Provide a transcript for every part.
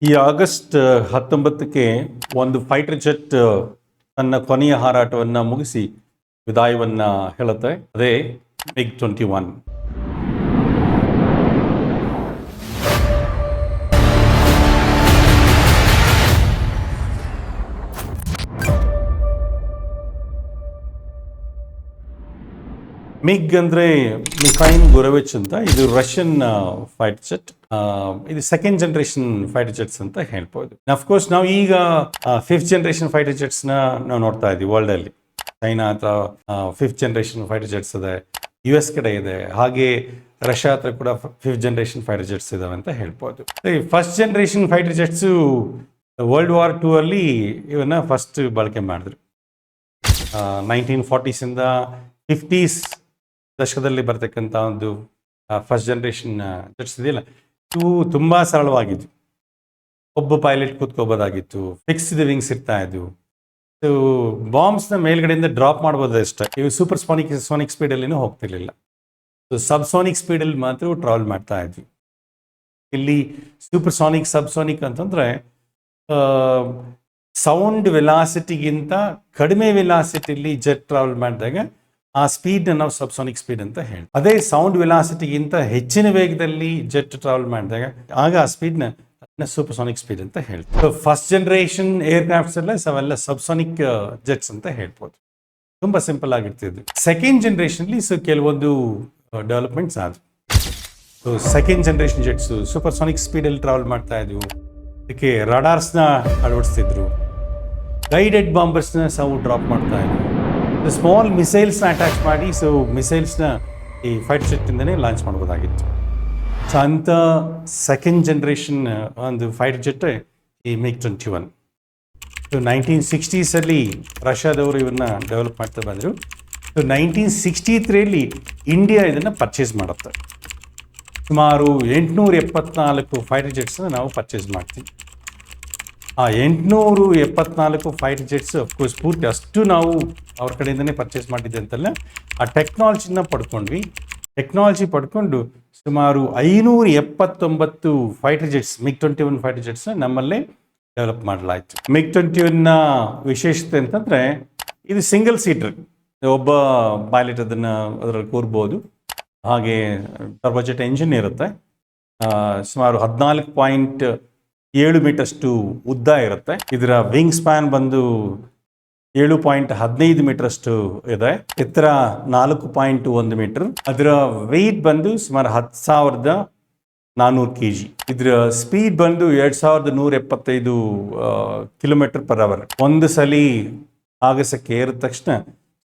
ಈ ಆಗಸ್ಟ್ 19ಕ್ಕೆ ಒಂದು fighter jet ತನ್ನ ಕೊನೆಯ ಹಾರಾಟವನ್ನು ಮುಗಿಸಿ ವಿದಾಯವನ್ನು ಹೇಳುತ್ತೆ. ಅದೇ MiG-21. ಮಿಗ್ ಅಂದರೆ ಮಿಖೈಲ್ ಗುರವಿಚ್ ಅಂತ. ಇದು ರಷ್ಯನ್ ಫೈಟರ್ ಜೆಟ್. ಇದು ಸೆಕೆಂಡ್ ಜನರೇಷನ್ ಫೈಟರ್ ಜೆಟ್ಸ್ ಅಂತ ಹೇಳ್ಬೋದು. ಅಫ್ಕೋರ್ಸ್ ನಾವು ಈಗ ಫಿಫ್ತ್ ಜನರೇಷನ್ ಫೈಟರ್ ಜೆಟ್ಸ್ನ ನಾವು ನೋಡ್ತಾ ಇದ್ದೀವಿ ವರ್ಲ್ಡ್ ಅಲ್ಲಿ. ಚೈನಾ ಹತ್ರ ಫಿಫ್ತ್ ಜನರೇಷನ್ ಫೈಟರ್ ಜೆಟ್ಸ್ ಇದೆ, US ಕಡೆ ಇದೆ, ಹಾಗೆ ರಷ್ಯಾ ಹತ್ರ ಕೂಡ ಫಿಫ್ತ್ ಜನರೇಷನ್ ಫೈಟರ್ ಜೆಟ್ಸ್ ಇದಾವೆ ಅಂತ ಹೇಳ್ಬೋದು. First generation fighter jets World War II ಅಲ್ಲಿ ಇವನ್ನ ಫಸ್ಟ್ ಬಳಕೆ ಮಾಡಿದ್ರು. 1940s ಇಂದ 50s ದಶಕದಲ್ಲಿ ಬರ್ತಕ್ಕಂಥ ಒಂದು ಫಸ್ಟ್ ಜನರೇಷನ್ ಜೆಟ್ಸ್ ಇದೆಯಲ್ಲ, ಇವು ತುಂಬ ಸರಳವಾಗಿತ್ತು. ಒಬ್ಬ ಪೈಲಟ್ ಕೂತ್ಕೋಬೋದಾಗಿತ್ತು, ಫಿಕ್ಸ್ಡ್ ವಿಂಗ್ಸ್ ಇರ್ತಾ ಇದ್ವು. ಬಾಂಬ್ಸ್ನ ಮೇಲ್ಗಡೆಯಿಂದ ಡ್ರಾಪ್ ಮಾಡ್ಬೋದು ಅಷ್ಟೇ. ಇವು ಸೂಪರ್ ಸೋನಿಕ್ ಸ್ಪೀಡಲ್ಲಿನೂ ಹೋಗ್ತಿರ್ಲಿಲ್ಲ. ಸಬ್ಸೋನಿಕ್ ಸ್ಪೀಡಲ್ಲಿ ಮಾತ್ರ ಟ್ರಾವೆಲ್ ಮಾಡ್ತಾ ಇದ್ವಿ. ಇಲ್ಲಿ ಸೂಪರ್ ಸೋನಿಕ್, ಸಬ್ಸೋನಿಕ್ ಅಂತಂದರೆ ಸೌಂಡ್ ವೆಲಾಸಿಟಿಗಿಂತ ಕಡಿಮೆ ವೆಲಾಸಿಟಿಲಿ ಜೆಟ್ ಟ್ರಾವೆಲ್ ಮಾಡಿದಾಗ ಆ ಸ್ಪೀಡ್ನ ನಾವು ಸಬ್ಸೋನಿಕ್ ಸ್ಪೀಡ್ ಅಂತ ಹೇಳ್ತೀವಿ. ಅದೇ ಸೌಂಡ್ ವೆಲಾಸಿಟಿಗಿಂತ ಹೆಚ್ಚಿನ ವೇಗದಲ್ಲಿ ಜೆಟ್ ಟ್ರಾವೆಲ್ ಮಾಡಿದಾಗ ಆಗ ಆ ಸ್ಪೀಡ್ನ ಸೂಪರ್ಸೋನಿಕ್ ಸ್ಪೀಡ್ ಅಂತ ಹೇಳ್ತೀವಿ. ಫಸ್ಟ್ ಜನರೇಷನ್ ಏರ್ಕ್ರಾಫ್ಟ್ಸ್ ಎಲ್ಲ ಅವೆಲ್ಲ ಸಬ್ಸೋನಿಕ್ ಜೆಟ್ಸ್ ಅಂತ ಹೇಳ್ಬೋದು. ತುಂಬ ಸಿಂಪಲ್ ಆಗಿರ್ತಿದ್ವಿ. ಸೆಕೆಂಡ್ ಜನರೇಷನ್ಲಿ ಕೆಲವೊಂದು ಡೆವಲಪ್ಮೆಂಟ್ಸ್ ಆದವು. ಸೆಕೆಂಡ್ ಜನರೇಷನ್ ಜೆಟ್ಸ್ ಸೂಪರ್ಸೋನಿಕ್ ಸ್ಪೀಡಲ್ಲಿ ಟ್ರಾವೆಲ್ ಮಾಡ್ತಾ ಇದ್ವು. ಅದಕ್ಕೆ ರಡಾರ್ಸ್ನ ಅಳವಡಿಸ್ತಿದ್ರು, ಗೈಡೆಡ್ ಬಾಂಬರ್ಸ್ನ ಸಾವು ಡ್ರಾಪ್ ಮಾಡ್ತಾ ಇದ್ವು, ಸ್ಮಾಲ್ ಮಿಸೈಲ್ಸ್ನ ಅಟ್ಯಾಚ್ ಮಾಡಿ ಮಿಸೈಲ್ಸ್ನ ಈ ಫೈಟರ್ ಜೆಟ್ಟಿಂದನೇ ಲಾಂಚ್ ಮಾಡ್ಬೋದಾಗಿತ್ತು. ಸೊ ಅಂಥ ಸೆಕೆಂಡ್ ಜನರೇಷನ್ ಒಂದು ಫೈಟರ್ ಜೆಟ್ ಈ MiG-21. 1960s ರಷ್ಯಾದವರು ಇವನ್ನ ಡೆವಲಪ್ ಮಾಡ್ತಾ ಬಂದರು. 1963 ಇಂಡಿಯಾ ಇದನ್ನು ಪರ್ಚೇಸ್ ಮಾಡುತ್ತೆ. ಸುಮಾರು 874 ಫೈಟರ್ ಜೆಟ್ಸ್ನ ನಾವು ಪರ್ಚೇಸ್ ಮಾಡ್ತೀವಿ. ಆ 874 ಫೈಟರ್ ಜೆಟ್ಸ್ ಅಫ್ಕೋರ್ಸ್ ಪೂರ್ತಿ ಅಷ್ಟು ನಾವು ಅವ್ರ ಕಡೆಯಿಂದನೇ ಪರ್ಚೇಸ್ ಮಾಡಿದ್ದೆ ಅಂತಲ್ಲ, ಆ ಟೆಕ್ನಾಲಜಿನ ಪಡ್ಕೊಂಡ್ವಿ. ಟೆಕ್ನಾಲಜಿ ಪಡ್ಕೊಂಡು ಸುಮಾರು 579 ಫೈಟರ್ ಜೆಟ್ಸ್ MiG-21 ಫೈಟರ್ ಜೆಟ್ಸ್ನ ನಮ್ಮಲ್ಲೇ ಡೆವಲಪ್ ಮಾಡಲಾಯಿತು. MiG-21ನ ವಿಶೇಷತೆ ಅಂತಂದರೆ ಇದು ಸಿಂಗಲ್ ಸೀಟರ್, ಒಬ್ಬ ಪೈಲಟ್ ಅದರಲ್ಲಿ ಕೂರ್ಬೋದು. ಹಾಗೆ ಟರ್ಬೋಜೆಟ್ ಎಂಜಿನ್ ಇರುತ್ತೆ. ಸುಮಾರು 14.7 ಮೀಟರ್ಷ್ಟು ಉದ್ದ ಇರುತ್ತೆ. ಇದರ ವಿಂಗ್ ಸ್ಪ್ಯಾನ್ ಬಂದು 7.15 ಮೀಟರ್ಷ್ಟು ಇದೆ. ಎತ್ತರ 4.1 ಮೀಟರ್. ಅದರ ವೆಯ್ಟ್ ಬಂದು ಸುಮಾರು 10,400 kg. ಇದರ ಸ್ಪೀಡ್ ಬಂದು 2175 km/h. ಒಂದು ಸಲ ಆಗಸಕ್ಕೆ ಏರಿದ ತಕ್ಷಣ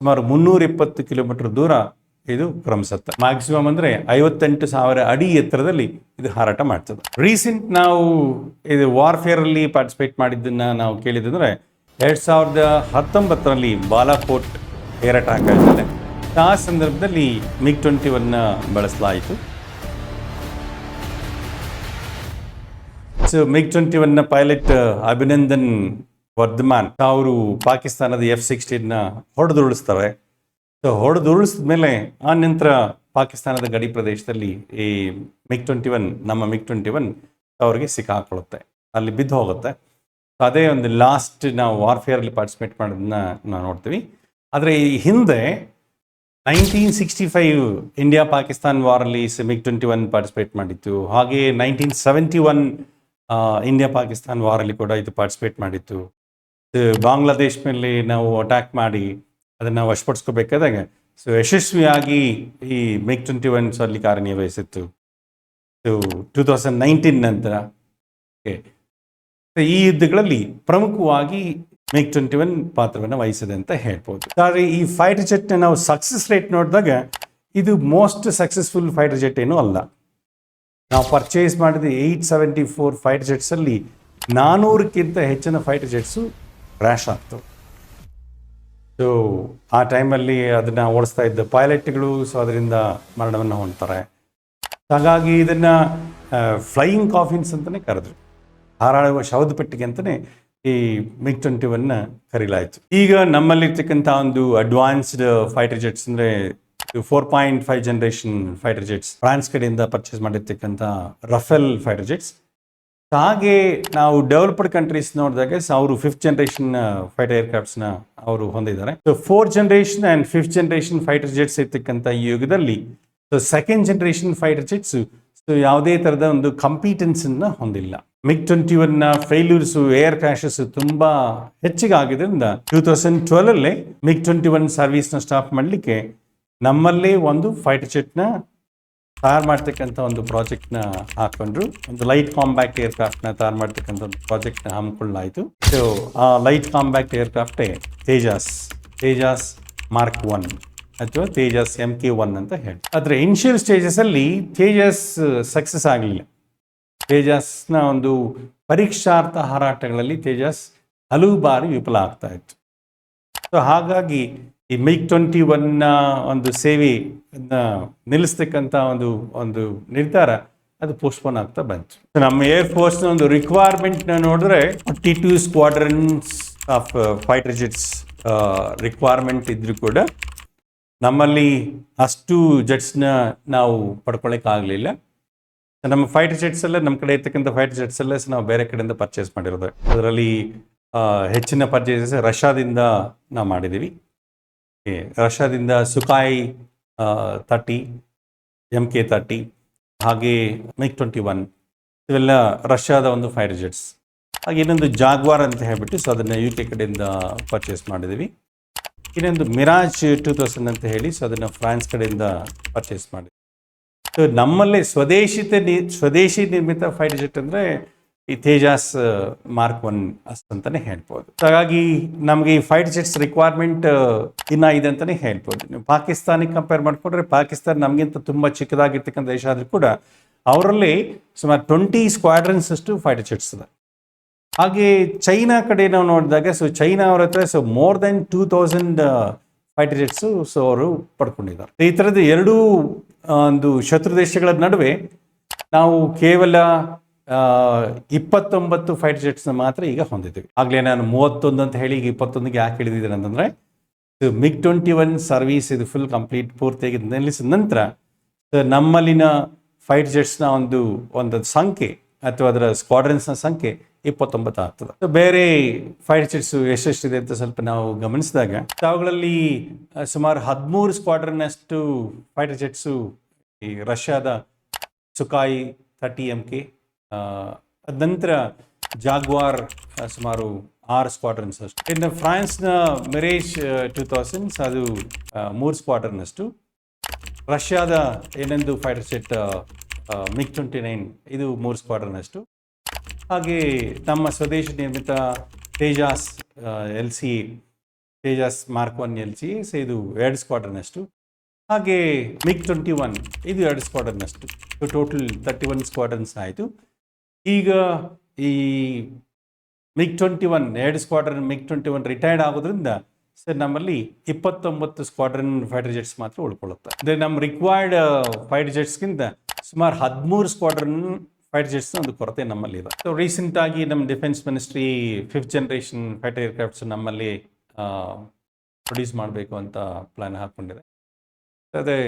ಸುಮಾರು 320 ಕಿಲೋಮೀಟರ್ ದೂರ ಇದು ಕ್ರಮಿಸುತ್ತೆ. ಮ್ಯಾಕ್ಸಿಮಮ್ ಅಂದರೆ 58,000 ಅಡಿ ಎತ್ತರದಲ್ಲಿ ಇದು ಹಾರಾಟ ಮಾಡ್ತದೆ. ರೀಸೆಂಟ್ ನಾವು ಇದು ವಾರ್ಫೇರಲ್ಲಿ ಪಾರ್ಟಿಸಿಪೇಟ್ ಮಾಡಿದ್ದನ್ನು ನಾವು ಕೇಳಿದಂದರೆ 2019 ಬಾಲಾಕೋಟ್ ಏರ್ ಅಟ್ಯಾಕ್ ಆಗಿದೆ. ಆ ಸಂದರ್ಭದಲ್ಲಿ MiG-21ನ ಬಳಸಲಾಯಿತು. MiG-21ನ ಪೈಲಟ್ ಅಭಿನಂದನ್ ವರ್ಧಮಾನ್ ಅವರು ಪಾಕಿಸ್ತಾನದ F-16ನ ಹೊಡೆದುರುಳಿಸ್ತಾರೆ. ಹೊಡೆದುರುಳಿಸಿದ ಮೇಲೆ ಆ ನಂತರ ಪಾಕಿಸ್ತಾನದ ಗಡಿ ಪ್ರದೇಶದಲ್ಲಿ ಈ MiG-21 ನಮ್ಮ MiG-21 ಅವ್ರಿಗೆ ಸಿಕ್ಕಾಕೊಳ್ಳುತ್ತೆ, ಅಲ್ಲಿ ಬಿದ್ದು ಹೋಗುತ್ತೆ. ಅದೇ ಒಂದು ಲಾಸ್ಟ್ ನಾವು ವಾರ್ಫೇರಲ್ಲಿ ಪಾರ್ಟಿಸಿಪೇಟ್ ಮಾಡೋದನ್ನ ನಾವು ನೋಡ್ತೀವಿ. ಆದರೆ ಈ ಹಿಂದೆ 1965 ಇಂಡಿಯಾ ಪಾಕಿಸ್ತಾನ್ ವಾರಲ್ಲಿ MiG-21 ಪಾರ್ಟಿಸಿಪೇಟ್ ಮಾಡಿತ್ತು. ಹಾಗೆ 1971 ಇಂಡಿಯಾ ಪಾಕಿಸ್ತಾನ್ ವಾರಲ್ಲಿ ಕೂಡ ಇದು ಪಾರ್ಟಿಸಿಪೇಟ್ ಮಾಡಿತ್ತು. ಬಾಂಗ್ಲಾದೇಶ್ ಮೇಲೆ ನಾವು ಅಟ್ಯಾಕ್ ಮಾಡಿ ಅದನ್ನು ವಶಪಡಿಸ್ಕೋಬೇಕಾದಾಗ ಯಶಸ್ವಿಯಾಗಿ ಈ MiG-21 ಅಲ್ಲಿ ಕಾರ್ಯನಿರ್ವಹಿಸಿತ್ತು 2019 ನಂತರ. ಈ ಯುದ್ಧಗಳಲ್ಲಿ ಪ್ರಮುಖವಾಗಿ MiG-21 ಪಾತ್ರವನ್ನು ವಹಿಸಿದೆ ಅಂತ ಹೇಳ್ಬೋದು. ಆದರೆ ಈ ಫೈಟರ್ ಜೆಟ್ನ ನಾವು ಸಕ್ಸಸ್ ರೇಟ್ ನೋಡಿದಾಗ ಇದು ಮೋಸ್ಟ್ ಸಕ್ಸಸ್ಫುಲ್ ಫೈಟರ್ ಜೆಟ್ ಏನೂ ಅಲ್ಲ. ನಾವು ಪರ್ಚೇಸ್ ಮಾಡಿದ 874 ಫೈಟರ್ ಜೆಟ್ಸಲ್ಲಿ 400ಕ್ಕಿಂತ ಹೆಚ್ಚಿನ ಫೈಟರ್ ಜೆಟ್ಸು ಕ್ರ್ಯಾಶ್ ಆಗ್ತವೆ. ಆ ಟೈಮಲ್ಲಿ ಅದನ್ನು ಓಡಿಸ್ತಾ ಇದ್ದ ಪೈಲಟ್ಗಳು ಅದರಿಂದ ಮರಣವನ್ನು ಹೊಂದ್ತಾರೆ. ಹಾಗಾಗಿ ಇದನ್ನು ಫ್ಲೈಯಿಂಗ್ ಕಾಫಿನ್ಸ್ ಅಂತಲೇ ಕರೆದ್ರು. ಹಾರಾಡುವ ಶವದ ಪೆಟ್ಟಿಗೆ ಅಂತಲೇ ಈ MiG-21ನ ಕರೀಲಾಯಿತು. ಈಗ ನಮ್ಮಲ್ಲಿರ್ತಕ್ಕಂಥ ಒಂದು ಅಡ್ವಾನ್ಸ್ಡ್ ಫೈಟರ್ ಜೆಟ್ಸ್ ಅಂದರೆ 4.5 ಜನರೇಷನ್ ಫೈಟರ್ ಜೆಟ್ಸ್ ಫ್ರಾನ್ಸ್ ಕಡೆಯಿಂದ ಪರ್ಚೇಸ್ ಮಾಡಿರ್ತಕ್ಕಂಥ ರಫೇಲ್ ಫೈಟರ್ ಜೆಟ್ಸ್. ಹಾಗೆ ನಾವು ಡೆವಲಪ್ಡ್ ಕಂಟ್ರೀಸ್ ನೋಡಿದಾಗ ಅವರು 5th ಜನರೇಷನ್ ಫೈಟರ್ ಏರ್ಕ್ರಾಫ್ಟ್ಸ್ನ ಅವರು ಹೊಂದಿದ್ದಾರೆ. So 4th generation and 5th generation fighter jets ಇರ್ತಕ್ಕಂಥ ಈ ಯುಗದಲ್ಲಿ so 2nd generation fighter jets so ಯಾವುದೇ ಥರದ ಒಂದು ಕಂಪೀಟೆನ್ಸನ್ನು ಹೊಂದಿಲ್ಲ. MiG-21 ಫೇಲ್ಯೂರ್ಸು, ಏರ್ ಕ್ರ್ಯಾಶಸ್ ತುಂಬ ಹೆಚ್ಚಿಗೆ ಆಗಿದ್ದರಿಂದ 2012 MiG-21 ಸರ್ವಿಸ್ನ ಸ್ಟಾಪ್ ಮಾಡಲಿಕ್ಕೆ ನಮ್ಮಲ್ಲೇ ಒಂದು ಫೈಟರ್ ಜೆಟ್ನ ತಯಾರು ಮಾಡ್ತಕ್ಕಂಥ ಒಂದು ಪ್ರಾಜೆಕ್ಟ್ನ ಹಾಕೊಂಡ್ರು. ಒಂದು ಲೈಟ್ ಕಾಂಬ್ಯಾಕ್ಟ್ ಏರ್ಕ್ರಾಫ್ಟ್ನ ತಯಾರು ಮಾಡ್ತಕ್ಕಂಥ ಒಂದು ಪ್ರಾಜೆಕ್ಟ್ನ ಹಮ್ಮಿಕೊಳ್ಳಾಯಿತು. ಸೊ ಆ ಲೈಟ್ ಕಾಂಬ್ಯಾಕ್ಟ್ ಏರ್ಕ್ರಾಫ್ಟೇ ತೇಜಾಸ್ ಮಾರ್ಕ್ 1 ಅಥವಾ ತೇಜಸ್ MK1 ಅಂತ ಹೇಳಿ. ಆದರೆ ಇನಿಷಿಯಲ್ ಸ್ಟೇಜಸಲ್ಲಿ ತೇಜಸ್ ಸಕ್ಸಸ್ ಆಗಲಿಲ್ಲ. ತೇಜಸ್ನ ಒಂದು ಪರೀಕ್ಷಾರ್ಥ ಹಾರಾಟಗಳಲ್ಲಿ ತೇಜಸ್ ಹಲವು ಬಾರಿ ವಿಫಲ ಆಗ್ತಾ ಇತ್ತು. ಸೊ ಹಾಗಾಗಿ ಈ MiG-21 ಒಂದು ಸೇವೆ ನಿಲ್ಲಿಸ್ತಕ್ಕಂಥ ಒಂದು ನಿರ್ಧಾರ ಅದು ಪೋಸ್ಟ್ಪೋನ್ ಆಗ್ತಾ ಬಂತು. ನಮ್ಮ ಏರ್ಫೋರ್ಸ್ನ ಒಂದು ರಿಕ್ವೈರ್ಮೆಂಟ್ನ ನೋಡಿದ್ರೆ 42 ಸ್ಕ್ವಾಡ್ರನ್ಸ್ ಆಫ್ ಫೈಟರ್ ಜೆಟ್ಸ್ ರಿಕ್ವೈರ್ಮೆಂಟ್ ಇದ್ರೂ ಕೂಡ ನಮ್ಮಲ್ಲಿ ಅಷ್ಟು ಜೆಟ್ಸ್ನ ನಾವು ಪಡ್ಕೊಳ್ಳೋಕ್ಕಾಗಲಿಲ್ಲ. ನಮ್ಮ ಫೈಟರ್ ಜೆಟ್ಸ್ ಎಲ್ಲ ನಮ್ಮ ಕಡೆ ಇರ್ತಕ್ಕಂಥ ಫೈಟರ್ ಜೆಟ್ಸ್ ಎಲ್ಲ ನಾವು ಬೇರೆ ಕಡೆಯಿಂದ ಪರ್ಚೇಸ್ ಮಾಡಿರೋದು. ಅದರಲ್ಲಿ ಹೆಚ್ಚಿನ ಪರ್ಚೇಸಸ್ ರಷ್ಯಾದಿಂದ ನಾವು ಮಾಡಿದ್ದೀವಿ. ರಷ್ಯಾದಿಂದ ಸುಕಾಯ್ 30, MK30, ಹಾಗೆ MiG-21 ಇವೆಲ್ಲ ರಷ್ಯಾದ ಒಂದು ಫೈಟರ್ ಜೆಟ್ಸ್. ಹಾಗೆ ಇನ್ನೊಂದು ಜಾಗ್ವಾರ್ ಅಂತ ಹೇಳ್ಬಿಟ್ಟು ಸೊ ಅದನ್ನು UK ಕಡೆಯಿಂದ ಪರ್ಚೇಸ್ ಮಾಡಿದ್ದೀವಿ. ಇನ್ನೊಂದು ಮಿರಾಜ್ 2000 ಅಂತ ಹೇಳಿ ಸೊ ಅದನ್ನು ಫ್ರಾನ್ಸ್ ಕಡೆಯಿಂದ ಪರ್ಚೇಸ್ ಮಾಡಿದ್ವಿ. ಸೊ ನಮ್ಮಲ್ಲೇ ಸ್ವದೇಶಿ ನಿರ್ಮಿತ ಫೈಟರ್ ಜೆಟ್ ಅಂದರೆ ಈ ತೇಜಾಸ್ ಮಾರ್ಕ್ 1 ಅಷ್ಟಂತಲೇ ಹೇಳ್ಬೋದು. ಹಾಗಾಗಿ ನಮಗೆ ಈ ಫೈಟರ್ ಜೆಟ್ಸ್ ರಿಕ್ವೈರ್ಮೆಂಟ್ ಇನ್ನೂ ಇದೆ ಅಂತಲೇ ಹೇಳ್ಬೋದು. ನೀವು ಪಾಕಿಸ್ತಾನಿಗೆ ಕಂಪೇರ್ ಮಾಡಿಕೊಂಡ್ರೆ ಪಾಕಿಸ್ತಾನ ನಮಗಿಂತ ತುಂಬ ಚಿಕ್ಕದಾಗಿರ್ತಕ್ಕಂಥ ದೇಶ ಆದರೂ ಕೂಡ ಅವರಲ್ಲಿ ಸುಮಾರು 20 ಸ್ಕ್ವಾಡ್ರನ್ಸ್ ಅಷ್ಟು ಫೈಟರ್ ಜೆಟ್ಸ್ ಇದೆ. ಹಾಗೆ ಚೈನಾ ಕಡೆ ನಾವು ನೋಡಿದಾಗ ಸೊ ಚೈನಾ ಅವ್ರ ಹತ್ರ so more than 2000 fighter jets so ಅವರು ಪಡ್ಕೊಂಡಿದ್ದಾರೆ. ಈ ಥರದ ಎರಡೂ ಒಂದು ಶತ್ರು ದೇಶಗಳ ನಡುವೆ ನಾವು ಕೇವಲ 29 ಫೈಟರ್ ಜೆಟ್ಸ್ನ ಮಾತ್ರ ಈಗ ಹೊಂದಿದ್ದೀವಿ. ಆಗಲೇ ನಾನು 31 ಅಂತ ಹೇಳಿ ಈಗ 21ಗೆ ಯಾಕೆ ಹಿಡಿದಿದ್ದೇನೆ ಅಂತಂದರೆ MiG-21 ಸರ್ವೀಸ್ ಇದು ಫುಲ್ ಕಂಪ್ಲೀಟ್ ಪೂರ್ತಿಯಾಗಿ ನಿಲ್ಲಿಸಿದ ನಂತರ ನಮ್ಮಲ್ಲಿನ ಫೈಟರ್ ಜೆಟ್ಸ್ನ ಒಂದು ಸಂಖ್ಯೆ ಅಥವಾ ಅದರ ಸ್ಕ್ವಾಡ್ರನ್ಸ್ನ ಸಂಖ್ಯೆ 29 ಆಗ್ತದೆ. ಬೇರೆ ಫೈಟರ್ ಜೆಟ್ಸು ಎಷ್ಟೆಷ್ಟಿದೆ ಅಂತ ಸ್ವಲ್ಪ ನಾವು ಗಮನಿಸಿದಾಗ ಅವುಗಳಲ್ಲಿ ಸುಮಾರು 13 ಸ್ಕ್ವಾಡ್ರನ್ನಷ್ಟು ಫೈಟರ್ ಜೆಟ್ಸು ಈ ರಷ್ಯಾದ ಸುಕಾಯ್ 30 MK, ಅದ ನಂತರ ಜಾಗ್ವಾರ್ ಸುಮಾರು 6 ಸ್ಕ್ವಾಡ್ರನ್ಸ್ ಅಷ್ಟು. ಇನ್ನು ಫ್ರಾನ್ಸ್ನ ಮಿರೇಜ್ 2000 ಅದು 3 ಸ್ಕ್ವಾಡ್ರನ್ನಷ್ಟು. ರಷ್ಯಾದ ಇನ್ನೊಂದು ಫೈಟರ್ ಜೆಟ್ MiG-29 ಇದು 3 ಸ್ಕ್ವಾಡ್ರನ್ನಷ್ಟು. ಹಾಗೆ ನಮ್ಮ ಸ್ವದೇಶಿ ನಿರ್ಮಿತ ತೇಜಾಸ್ ತೇಜಾಸ್ ಮಾರ್ಕ್ 1 LCA ಸೊ ಇದು 2 ಸ್ಕ್ವಾಡ್ರನ್ನಷ್ಟು. ಹಾಗೆ MiG-21 ಇದು 2 ಸ್ಕ್ವಾಡ್ರನ್ನಷ್ಟು. ಟೋಟಲ್ 31 ಸ್ಕ್ವಾಡ್ರನ್ಸ್ ಆಯಿತು. ಈಗ ಈ MiG-21 2 ಸ್ಕ್ವಾಡ್ರನ್ MiG-21 ರಿಟೈರ್ಡ್ ಆಗೋದ್ರಿಂದ ಸರ್ ನಮ್ಮಲ್ಲಿ 29 ಸ್ಕ್ವಾಡ್ರನ್ ಫೈಟರ್ ಜೆಟ್ಸ್ ಮಾತ್ರ ಉಳ್ಕೊಳ್ಳುತ್ತೆ. ಅಂದರೆ ನಮ್ಮ ರಿಕ್ವೈರ್ಡ್ ಫೈಟರ್ ಜೆಟ್ಸ್ಗಿಂತ ಸುಮಾರು 13 ಸ್ಕ್ವಾಡ್ರನ್ ಫೈಟರ್ ಜೆಟ್ಸ್ನ ಒಂದು ಕೊರತೆ ನಮ್ಮಲ್ಲಿದೆ. ಸೊ ರೀಸೆಂಟಾಗಿ ನಮ್ಮ defence ministry 5th generation fighter aircrafts ನಮ್ಮಲ್ಲಿ ಪ್ರೊಡ್ಯೂಸ್ ಮಾಡಬೇಕು ಅಂತ ಪ್ಲ್ಯಾನ್ ಹಾಕ್ಕೊಂಡಿದೆ. ಅದೇ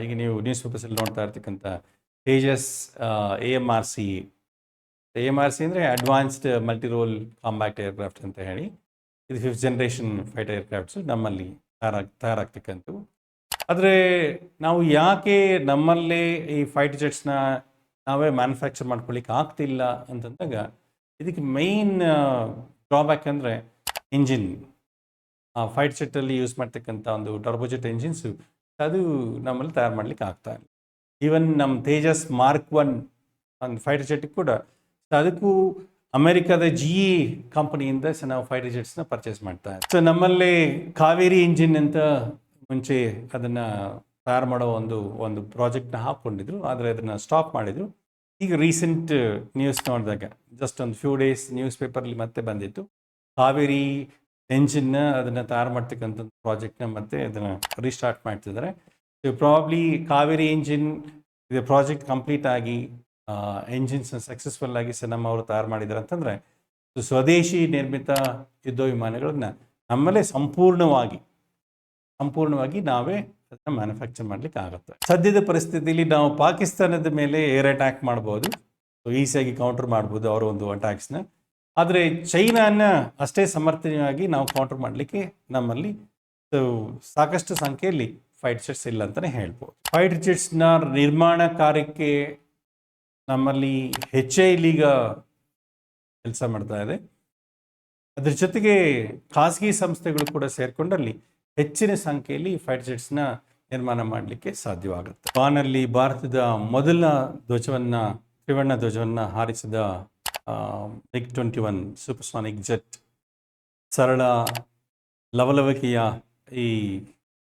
ಈಗ ನೀವು ನ್ಯೂಸ್ ಪೇಪರ್ಸಲ್ಲಿ ನೋಡ್ತಾ ಇರ್ತಕ್ಕಂಥ ತೇಜಸ್ AMRC ಅಂದರೆ advanced multi role combat aircraft ಅಂತ ಹೇಳಿ ಇದು 5th ಜನರೇಷನ್ ಫೈಟರ್ ಏರ್ಕ್ರಾಫ್ಟ್ಸು ನಮ್ಮಲ್ಲಿ ತಯಾರಾಗ್ತಕ್ಕಂಥವು. ಆದರೆ ನಾವು ಯಾಕೆ ನಮ್ಮಲ್ಲೇ ಈ ಫೈಟರ್ ಜೆಟ್ಸ್ನ ನಾವೇ ಮ್ಯಾನುಫ್ಯಾಕ್ಚರ್ ಮಾಡ್ಕೊಳ್ಳಿಕ್ಕೆ ಆಗ್ತಿಲ್ಲ ಅಂತಂದಾಗ ಇದಕ್ಕೆ ಮೇಯ್ನ್ ಡ್ರಾಬ್ಯಾಕ್ ಅಂದರೆ ಇಂಜಿನ್. ಫೈಟರ್ ಜೆಟ್ಟಲ್ಲಿ ಯೂಸ್ ಮಾಡ್ತಕ್ಕಂಥ ಒಂದು ಟರ್ಬೋಜೆಟ್ ಇಂಜಿನ್ಸು ಅದು ನಮ್ಮಲ್ಲಿ ತಯಾರು ಮಾಡಲಿಕ್ಕೆ ಆಗ್ತಾ ಇಲ್ಲ. ಈವನ್ ನಮ್ಮ ತೇಜಸ್ ಮಾರ್ಕ್ 1 ಒಂದು ಫೈಟರ್ ಜೆಟ್ಟಿಗೆ ಕೂಡ ಅದಕ್ಕೂ ಅಮೆರಿಕದ GE ಕಂಪನಿಯಿಂದ ನಾವು ಫೈಟರ್ ಜೆಟ್ಸ್ನ ಪರ್ಚೇಸ್ ಮಾಡ್ತಾ ಇದ್ದೀವಿ. ಸೊ ನಮ್ಮಲ್ಲಿ ಕಾವೇರಿ ಇಂಜಿನ್ ಅಂತ ಮುಂಚೆ ಅದನ್ನು ತಯಾರು ಮಾಡೋ ಒಂದು ಪ್ರಾಜೆಕ್ಟ್ನ ಹಾಕ್ಕೊಂಡಿದ್ರು, ಆದರೆ ಅದನ್ನು ಸ್ಟಾಪ್ ಮಾಡಿದರು. ಈಗ ರೀಸೆಂಟ್ ನ್ಯೂಸ್ ನೋಡಿದಾಗ ಜಸ್ಟ್ ಒಂದು ಫ್ಯೂ ಡೇಸ್ ನ್ಯೂಸ್ ಪೇಪರಲ್ಲಿ ಮತ್ತೆ ಬಂದಿತ್ತು ಕಾವೇರಿ ಎಂಜಿನ್ನ ಅದನ್ನು ತಯಾರು ಮಾಡ್ತಕ್ಕಂಥ ಪ್ರಾಜೆಕ್ಟ್ನ ಮತ್ತೆ ಅದನ್ನು ರೀಸ್ಟಾರ್ಟ್ ಮಾಡ್ತಿದ್ದಾರೆ. ಸೊ ಪ್ರಾಬ್ಲಿ ಕಾವೇರಿ ಇಂಜಿನ್ ಇದು ಪ್ರಾಜೆಕ್ಟ್ ಕಂಪ್ಲೀಟ್ ಆಗಿ ಎಂಜಿನ್ಸ್ನ ಸಕ್ಸಸ್ಫುಲ್ ಆಗಿ ನಮ್ಮ ಅವರು ತಯಾರು ಮಾಡಿದ್ದಾರೆ ಅಂತಂದರೆ ಸ್ವದೇಶಿ ನಿರ್ಮಿತ ಯುದ್ಧ ವಿಮಾನಗಳನ್ನು ನಮ್ಮಲ್ಲೇ ಸಂಪೂರ್ಣವಾಗಿ ನಾವೇ ಅದನ್ನು ಮ್ಯಾನುಫ್ಯಾಕ್ಚರ್ ಮಾಡಲಿಕ್ಕೆ ಆಗುತ್ತೆ. ಸದ್ಯದ ಪರಿಸ್ಥಿತಿಯಲ್ಲಿ ನಾವು ಪಾಕಿಸ್ತಾನದ ಮೇಲೆ ಏರ್ ಅಟ್ಯಾಕ್ ಮಾಡ್ಬೋದು, ಸೊ ಈಸಿಯಾಗಿ ಕೌಂಟರ್ ಮಾಡ್ಬೋದು ಅವರ ಒಂದು ಅಟ್ಯಾಕ್ಸ್ನ. ಆದರೆ ಚೈನಾನ ಅಷ್ಟೇ ಸಮರ್ಥನೀಯವಾಗಿ ನಾವು ಕೌಂಟರ್ ಮಾಡಲಿಕ್ಕೆ ನಮ್ಮಲ್ಲಿ ಸಾಕಷ್ಟು ಸಂಖ್ಯೆಯಲ್ಲಿ ಫೈಟ್ ಜೆಟ್ಸ್ ಇಲ್ಲ ಅಂತಲೇ ಹೇಳ್ಬೋದು. ಫೈಟ್ ಜೆಟ್ಸ್ನ ನಿರ್ಮಾಣ ಕಾರ್ಯಕ್ಕೆ ನಮ್ಮಲ್ಲಿ HAL ಈಗ ಕೆಲಸ ಮಾಡ್ತಾ ಇದೆ. ಅದ್ರ ಜೊತೆಗೆ ಖಾಸಗಿ ಸಂಸ್ಥೆಗಳು ಕೂಡ ಸೇರಿಕೊಂಡಲ್ಲಿ ಹೆಚ್ಚಿನ ಸಂಖ್ಯೆಯಲ್ಲಿ ಫೈಟ್ ಜೆಟ್ಸ್ನ ನಿರ್ಮಾಣ ಮಾಡಲಿಕ್ಕೆ ಸಾಧ್ಯವಾಗುತ್ತೆ. ಬಾನಲ್ಲಿ ಭಾರತದ ಮೊದಲ ಧ್ವಜವನ್ನು, ತ್ರಿವರ್ಣ ಧ್ವಜವನ್ನು ಹಾರಿಸಿದ MiG-21 ಸೂಪರ್ಸಾನಿಕ್ ಜೆಟ್, ಸರಳ ಲವಲವಿಕೆಯ ಈ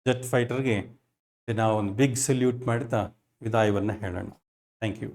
ಜೆಟ್ ಫೈಟರ್ಗೆ ನಾವು ಒಂದು ಬಿಗ್ ಸಲ್ಯೂಟ್ ಮಾಡ್ತಾ ವಿದಾಯವನ್ನು ಹೇಳೋಣ. Thank you.